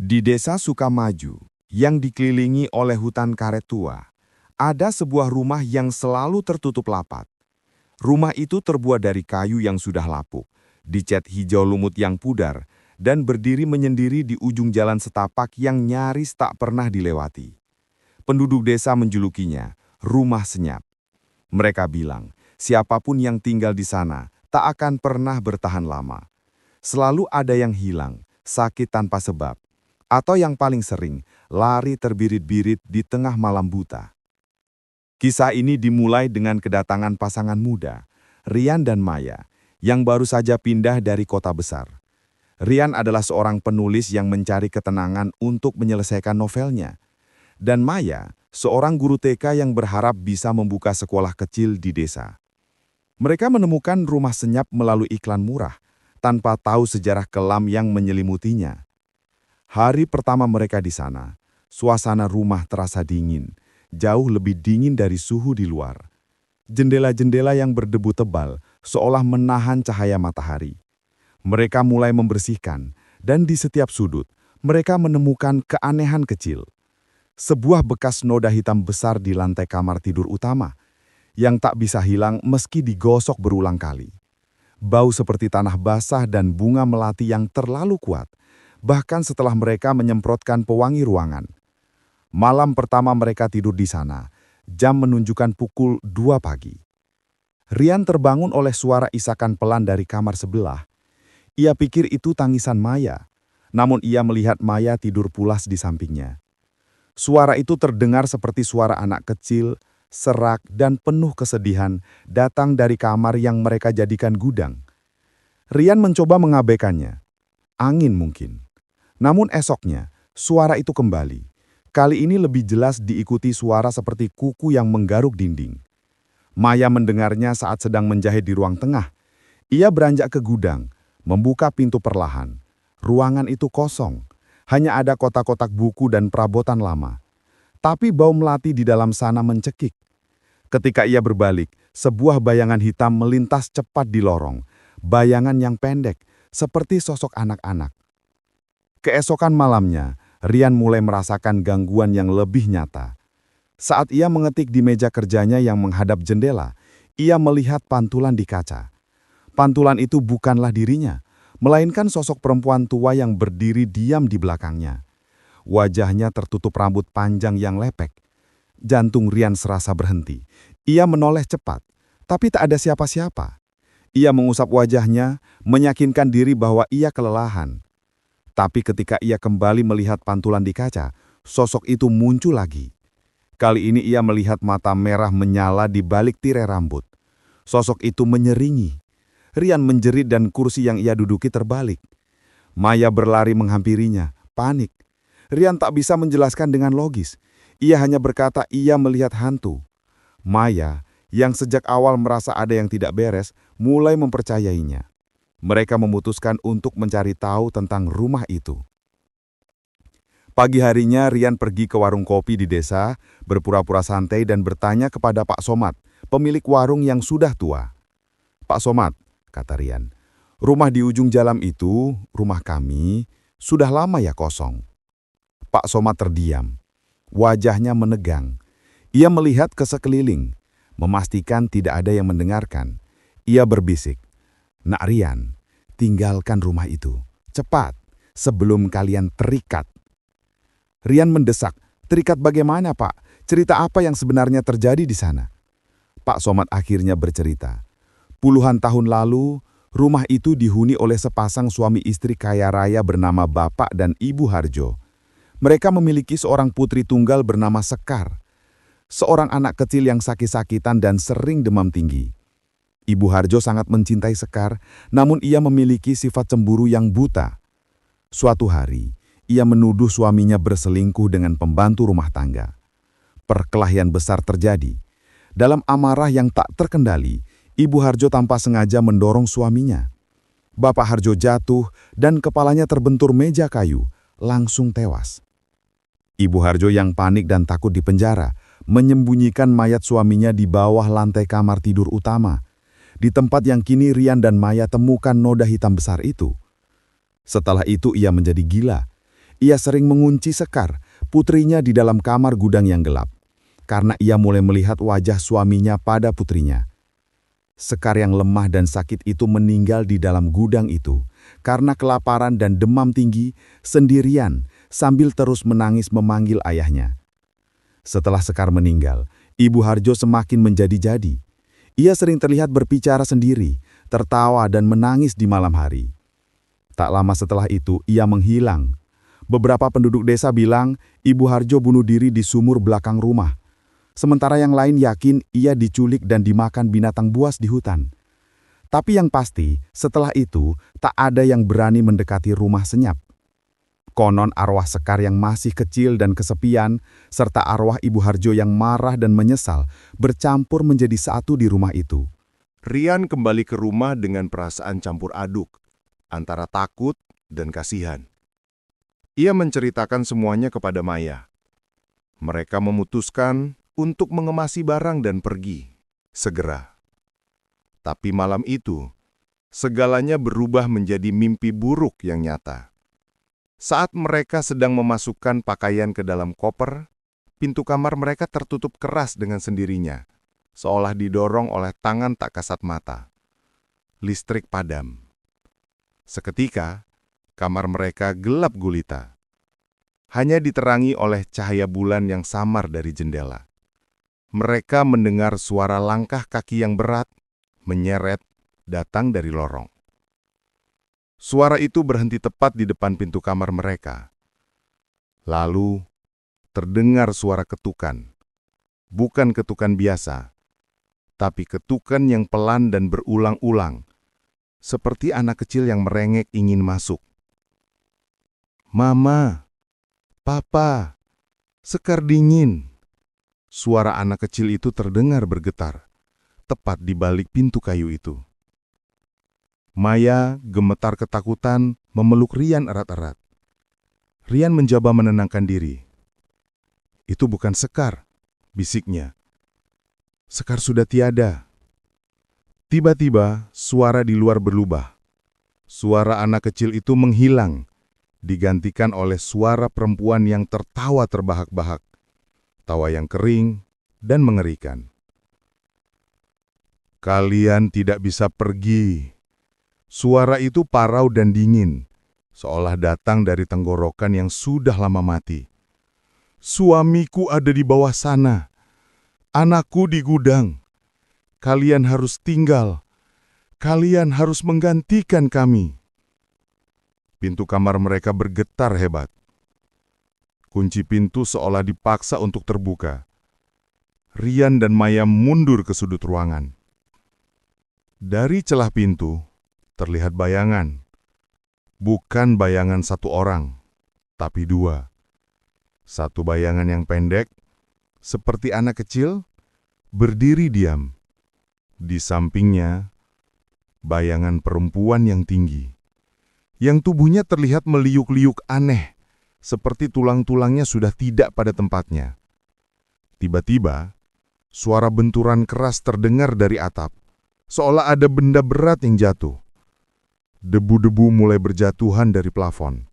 Di desa Sukamaju, yang dikelilingi oleh hutan karet tua, ada sebuah rumah yang selalu tertutup rapat. Rumah itu terbuat dari kayu yang sudah lapuk, dicat hijau lumut yang pudar, dan berdiri menyendiri di ujung jalan setapak yang nyaris tak pernah dilewati. Penduduk desa menjulukinya rumah senyap. Mereka bilang, siapapun yang tinggal di sana tak akan pernah bertahan lama. Selalu ada yang hilang, sakit tanpa sebab, atau yang paling sering, lari terbirit-birit di tengah malam buta. Kisah ini dimulai dengan kedatangan pasangan muda, Rian dan Maya, yang baru saja pindah dari kota besar. Rian adalah seorang penulis yang mencari ketenangan untuk menyelesaikan novelnya. Dan Maya, seorang guru TK yang berharap bisa membuka sekolah kecil di desa. Mereka menemukan rumah senyap melalui iklan murah, tanpa tahu sejarah kelam yang menyelimutinya. Hari pertama mereka di sana, suasana rumah terasa dingin, jauh lebih dingin dari suhu di luar. Jendela-jendela yang berdebu tebal seolah menahan cahaya matahari. Mereka mulai membersihkan, dan di setiap sudut, mereka menemukan keanehan kecil. Sebuah bekas noda hitam besar di lantai kamar tidur utama, yang tak bisa hilang meski digosok berulang kali. Bau seperti tanah basah dan bunga melati yang terlalu kuat, bahkan setelah mereka menyemprotkan pewangi ruangan. Malam pertama mereka tidur di sana, jam menunjukkan pukul 2 pagi. Rian terbangun oleh suara isakan pelan dari kamar sebelah. Ia pikir itu tangisan Maya, namun ia melihat Maya tidur pulas di sampingnya. Suara itu terdengar seperti suara anak kecil, serak dan penuh kesedihan datang dari kamar yang mereka jadikan gudang. Rian mencoba mengabaikannya. Angin mungkin. Namun esoknya, suara itu kembali. Kali ini lebih jelas diikuti suara seperti kuku yang menggaruk dinding. Maya mendengarnya saat sedang menjahit di ruang tengah. Ia beranjak ke gudang, membuka pintu perlahan. Ruangan itu kosong. Hanya ada kotak-kotak buku dan perabotan lama. Tapi bau melati di dalam sana mencekik. Ketika ia berbalik, sebuah bayangan hitam melintas cepat di lorong. Bayangan yang pendek, seperti sosok anak-anak. Keesokan malamnya, Rian mulai merasakan gangguan yang lebih nyata. Saat ia mengetik di meja kerjanya yang menghadap jendela, ia melihat pantulan di kaca. Pantulan itu bukanlah dirinya, melainkan sosok perempuan tua yang berdiri diam di belakangnya. Wajahnya tertutup rambut panjang yang lepek. Jantung Rian serasa berhenti. Ia menoleh cepat, tapi tak ada siapa-siapa. Ia mengusap wajahnya, meyakinkan diri bahwa ia kelelahan. Tapi ketika ia kembali melihat pantulan di kaca, sosok itu muncul lagi. Kali ini ia melihat mata merah menyala di balik tirai rambut. Sosok itu menyeringi. Rian menjerit dan kursi yang ia duduki terbalik. Maya berlari menghampirinya, panik. Rian tak bisa menjelaskan dengan logis. Ia hanya berkata ia melihat hantu. Maya, yang sejak awal merasa ada yang tidak beres, mulai mempercayainya. Mereka memutuskan untuk mencari tahu tentang rumah itu. Pagi harinya Rian pergi ke warung kopi di desa, berpura-pura santai dan bertanya kepada Pak Somad, pemilik warung yang sudah tua. "Pak Somad," kata Rian, "rumah di ujung jalan itu, rumah kami, sudah lama ya kosong." Pak Somad terdiam. Wajahnya menegang. Ia melihat ke sekeliling, memastikan tidak ada yang mendengarkan. Ia berbisik, "Nak Rian, tinggalkan rumah itu. Cepat, sebelum kalian terikat." Rian mendesak, "Terikat bagaimana, Pak? Cerita apa yang sebenarnya terjadi di sana?" Pak Somad akhirnya bercerita. Puluhan tahun lalu, rumah itu dihuni oleh sepasang suami istri kaya raya bernama Bapak dan Ibu Harjo. Mereka memiliki seorang putri tunggal bernama Sekar. Seorang anak kecil yang sakit-sakitan dan sering demam tinggi. Ibu Harjo sangat mencintai Sekar, namun ia memiliki sifat cemburu yang buta. Suatu hari, ia menuduh suaminya berselingkuh dengan pembantu rumah tangga. Perkelahian besar terjadi. Dalam amarah yang tak terkendali, Ibu Harjo tanpa sengaja mendorong suaminya. Bapak Harjo jatuh dan kepalanya terbentur meja kayu, langsung tewas. Ibu Harjo yang panik dan takut dipenjara, menyembunyikan mayat suaminya di bawah lantai kamar tidur utama, di tempat yang kini Rian dan Maya temukan noda hitam besar itu. Setelah itu ia menjadi gila. ia sering mengunci Sekar, putrinya di dalam kamar gudang yang gelap, karena ia mulai melihat wajah suaminya pada putrinya. Sekar yang lemah dan sakit itu meninggal di dalam gudang itu karena kelaparan dan demam tinggi sendirian sambil terus menangis memanggil ayahnya. Setelah Sekar meninggal, Ibu Harjo semakin menjadi-jadi. Ia sering terlihat berbicara sendiri, tertawa dan menangis di malam hari. Tak lama setelah itu, ia menghilang. Beberapa penduduk desa bilang Ibu Harjo bunuh diri di sumur belakang rumah. Sementara yang lain yakin ia diculik dan dimakan binatang buas di hutan. Tapi yang pasti, setelah itu, tak ada yang berani mendekati rumah senyap. Konon arwah Sekar yang masih kecil dan kesepian, serta arwah Ibu Harjo yang marah dan menyesal, bercampur menjadi satu di rumah itu. Rian kembali ke rumah dengan perasaan campur aduk, antara takut dan kasihan. Ia menceritakan semuanya kepada Maya. Mereka memutuskan untuk mengemasi barang dan pergi, segera. Tapi malam itu, segalanya berubah menjadi mimpi buruk yang nyata. Saat mereka sedang memasukkan pakaian ke dalam koper, pintu kamar mereka tertutup keras dengan sendirinya, seolah didorong oleh tangan tak kasat mata. Listrik padam. Seketika, kamar mereka gelap gulita. Hanya diterangi oleh cahaya bulan yang samar dari jendela. Mereka mendengar suara langkah kaki yang berat, menyeret, datang dari lorong. Suara itu berhenti tepat di depan pintu kamar mereka. Lalu, terdengar suara ketukan. Bukan ketukan biasa, tapi ketukan yang pelan dan berulang-ulang, seperti anak kecil yang merengek ingin masuk. "Mama, Papa, Sekar dingin." Suara anak kecil itu terdengar bergetar, tepat di balik pintu kayu itu. Maya gemetar ketakutan memeluk Rian erat-erat. Rian mencoba menenangkan diri. "Itu bukan Sekar," bisiknya. "Sekar sudah tiada." Tiba-tiba, suara di luar berubah. Suara anak kecil itu menghilang, digantikan oleh suara perempuan yang tertawa terbahak-bahak. Tawa yang kering dan mengerikan. "Kalian tidak bisa pergi." Suara itu parau dan dingin, seolah datang dari tenggorokan yang sudah lama mati. "Suamiku ada di bawah sana. Anakku di gudang. Kalian harus tinggal. Kalian harus menggantikan kami." Pintu kamar mereka bergetar hebat. Kunci pintu seolah dipaksa untuk terbuka. Rian dan Maya mundur ke sudut ruangan. Dari celah pintu, terlihat bayangan. Bukan bayangan satu orang, tapi dua. Satu bayangan yang pendek, seperti anak kecil, berdiri diam. Di sampingnya, bayangan perempuan yang tinggi, yang tubuhnya terlihat meliuk-liuk aneh, seperti tulang-tulangnya sudah tidak pada tempatnya. Tiba-tiba, suara benturan keras terdengar dari atap, seolah ada benda berat yang jatuh. Debu-debu mulai berjatuhan dari plafon.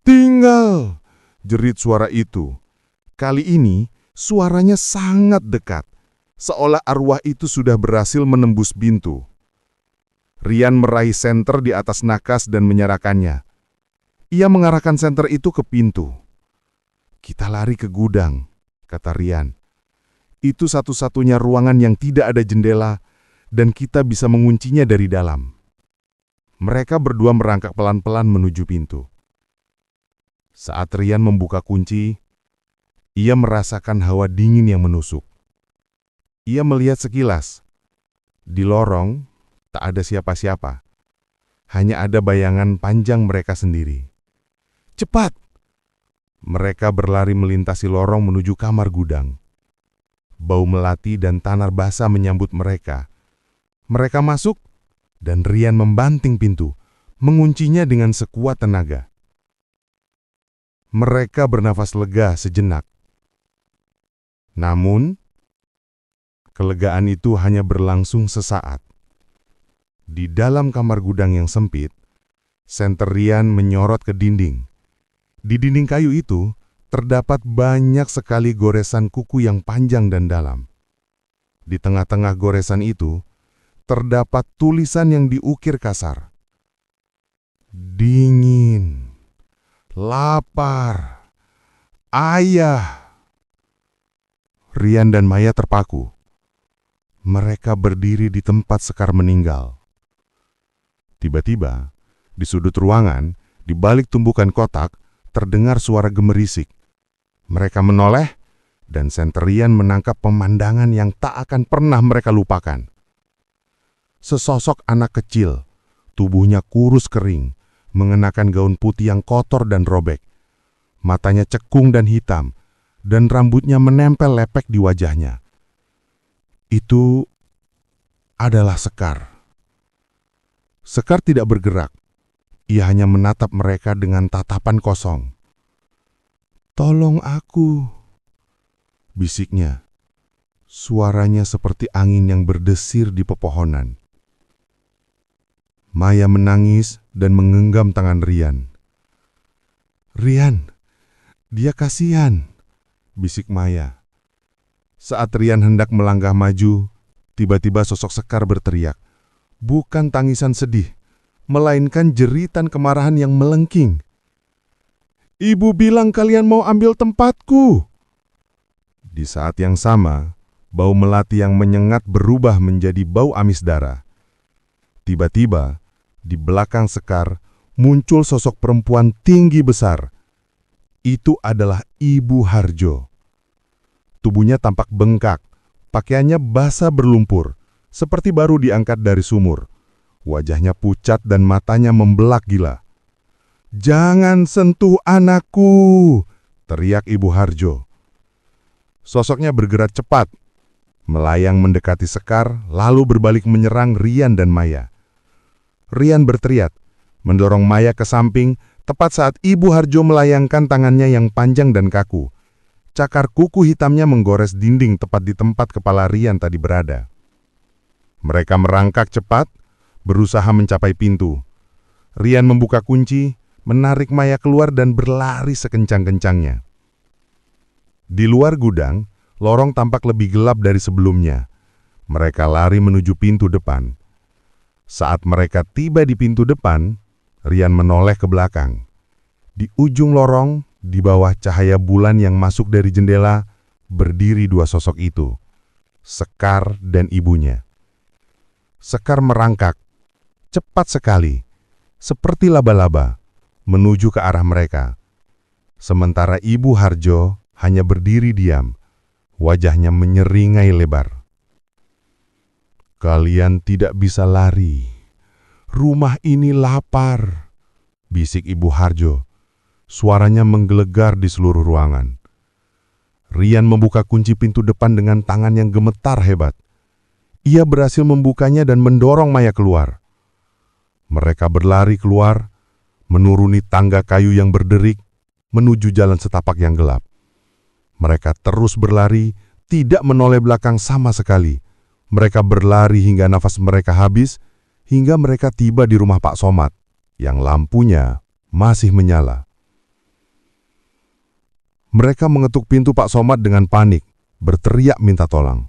"Tinggal!" jerit suara itu. Kali ini, suaranya sangat dekat, seolah arwah itu sudah berhasil menembus pintu. Rian meraih senter di atas nakas dan menyerahkannya. Ia mengarahkan senter itu ke pintu. "Kita lari ke gudang," kata Rian. "Itu satu-satunya ruangan yang tidak ada jendela dan kita bisa menguncinya dari dalam." Mereka berdua merangkak pelan-pelan menuju pintu. Saat Rian membuka kunci, ia merasakan hawa dingin yang menusuk. Ia melihat sekilas. Di lorong, tak ada siapa-siapa. Hanya ada bayangan panjang mereka sendiri. "Cepat!" Mereka berlari melintasi lorong menuju kamar gudang. Bau melati dan tanah basah menyambut mereka. Mereka masuk, dan Rian membanting pintu, menguncinya dengan sekuat tenaga. Mereka bernafas lega sejenak. Namun, kelegaan itu hanya berlangsung sesaat. Di dalam kamar gudang yang sempit, senter Rian menyorot ke dinding. Di dinding kayu itu terdapat banyak sekali goresan kuku yang panjang dan dalam. Di tengah-tengah goresan itu terdapat tulisan yang diukir kasar. Dingin, lapar, ayah. Rian dan Maya terpaku. Mereka berdiri di tempat Sekar meninggal. Tiba-tiba, di sudut ruangan, di balik tumbukan kotak, terdengar suara gemerisik. Mereka menoleh, dan Centurion menangkap pemandangan yang tak akan pernah mereka lupakan. Sesosok anak kecil, tubuhnya kurus kering, mengenakan gaun putih yang kotor dan robek. Matanya cekung dan hitam, dan rambutnya menempel lepek di wajahnya. Itu adalah Sekar. Sekar tidak bergerak. Ia hanya menatap mereka dengan tatapan kosong. "Tolong aku," bisiknya. Suaranya seperti angin yang berdesir di pepohonan. Maya menangis dan menggenggam tangan Rian. "Rian, dia kasihan," bisik Maya. Saat Rian hendak melangkah maju, tiba-tiba sosok Sekar berteriak. Bukan tangisan sedih, melainkan jeritan kemarahan yang melengking. "Ibu bilang kalian mau ambil tempatku!" Di saat yang sama, bau melati yang menyengat berubah menjadi bau amis darah. Tiba-tiba, di belakang Sekar, muncul sosok perempuan tinggi besar. Itu adalah Ibu Harjo. Tubuhnya tampak bengkak, pakaiannya basah berlumpur, seperti baru diangkat dari sumur. Wajahnya pucat dan matanya membelak gila. "Jangan sentuh anakku!" teriak Ibu Harjo. Sosoknya bergerak cepat, melayang mendekati Sekar, lalu berbalik menyerang Rian dan Maya. Rian berteriak, mendorong Maya ke samping, tepat saat Ibu Harjo melayangkan tangannya yang panjang dan kaku. Cakar kuku hitamnya menggores dinding tepat di tempat kepala Rian tadi berada. Mereka merangkak cepat, berusaha mencapai pintu. Rian membuka kunci, menarik Maya keluar dan berlari sekencang-kencangnya. Di luar gudang, lorong tampak lebih gelap dari sebelumnya. Mereka lari menuju pintu depan. Saat mereka tiba di pintu depan, Rian menoleh ke belakang. Di ujung lorong, di bawah cahaya bulan yang masuk dari jendela, berdiri dua sosok itu, Sekar dan ibunya. Sekar merangkak, cepat sekali, seperti laba-laba, menuju ke arah mereka. Sementara Ibu Harjo hanya berdiri diam, wajahnya menyeringai lebar. "Kalian tidak bisa lari. Rumah ini lapar," bisik Ibu Harjo. Suaranya menggelegar di seluruh ruangan. Rian membuka kunci pintu depan dengan tangan yang gemetar hebat. Ia berhasil membukanya dan mendorong Maya keluar. Mereka berlari keluar, menuruni tangga kayu yang berderik, menuju jalan setapak yang gelap. Mereka terus berlari, tidak menoleh belakang sama sekali. Mereka berlari hingga nafas mereka habis, hingga mereka tiba di rumah Pak Somad, yang lampunya masih menyala. Mereka mengetuk pintu Pak Somad dengan panik, berteriak minta tolong.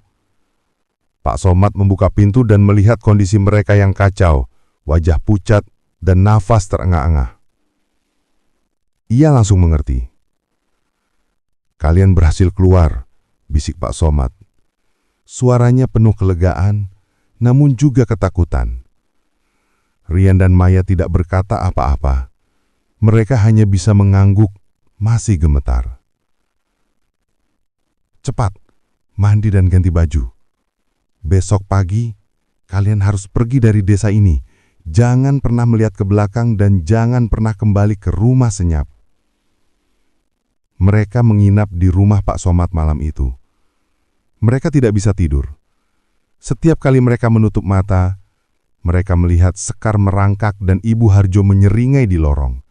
Pak Somad membuka pintu dan melihat kondisi mereka yang kacau, wajah pucat dan nafas terengah-engah. Ia langsung mengerti. "Kalian berhasil keluar," bisik Pak Somad. Suaranya penuh kelegaan, namun juga ketakutan. Rian dan Maya tidak berkata apa-apa. Mereka hanya bisa mengangguk, masih gemetar. "Cepat, mandi dan ganti baju. Besok pagi, kalian harus pergi dari desa ini. Jangan pernah melihat ke belakang dan jangan pernah kembali ke rumah senyap." Mereka menginap di rumah Pak Somad malam itu. Mereka tidak bisa tidur. Setiap kali mereka menutup mata, mereka melihat Sekar merangkak dan Ibu Harjo menyeringai di lorong.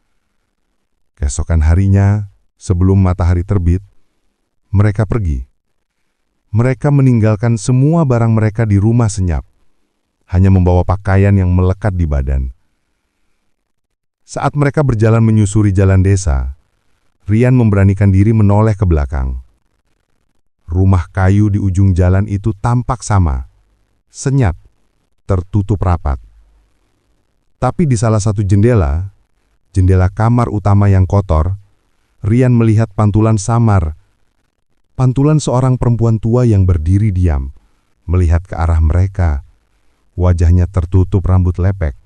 Keesokan harinya, sebelum matahari terbit, mereka pergi. Mereka meninggalkan semua barang mereka di rumah senyap, hanya membawa pakaian yang melekat di badan. Saat mereka berjalan menyusuri jalan desa, Rian memberanikan diri menoleh ke belakang. Rumah kayu di ujung jalan itu tampak sama, senyap, tertutup rapat. Tapi di salah satu jendela kamar utama yang kotor, Rian melihat pantulan samar. Pantulan seorang perempuan tua yang berdiri diam, melihat ke arah mereka. Wajahnya tertutup rambut lepek.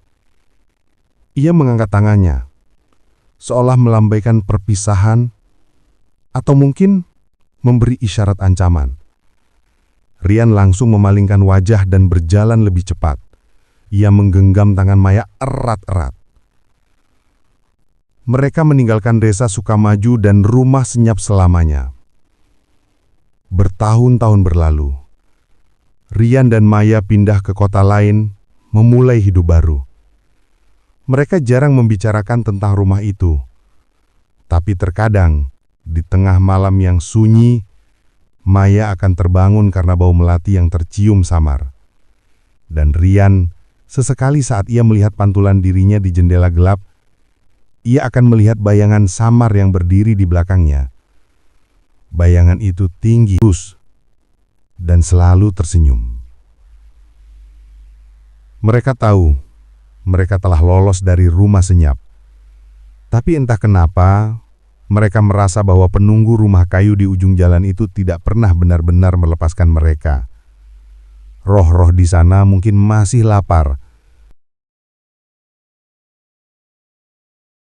Ia mengangkat tangannya, seolah melambaikan perpisahan, atau mungkin memberi isyarat ancaman. Rian langsung memalingkan wajah dan berjalan lebih cepat. Ia menggenggam tangan Maya erat-erat. Mereka meninggalkan desa Sukamaju dan rumah senyap selamanya. Bertahun-tahun berlalu. Rian dan Maya pindah ke kota lain, memulai hidup baru. Mereka jarang membicarakan tentang rumah itu. Tapi terkadang, di tengah malam yang sunyi, Maya akan terbangun karena bau melati yang tercium samar. Dan Rian, sesekali saat ia melihat pantulan dirinya di jendela gelap, ia akan melihat bayangan samar yang berdiri di belakangnya. Bayangan itu tinggi, dan selalu tersenyum. Mereka tahu, mereka telah lolos dari rumah senyap. Tapi entah kenapa, mereka merasa bahwa penunggu rumah kayu di ujung jalan itu tidak pernah benar-benar melepaskan mereka. Roh-roh di sana mungkin masih lapar,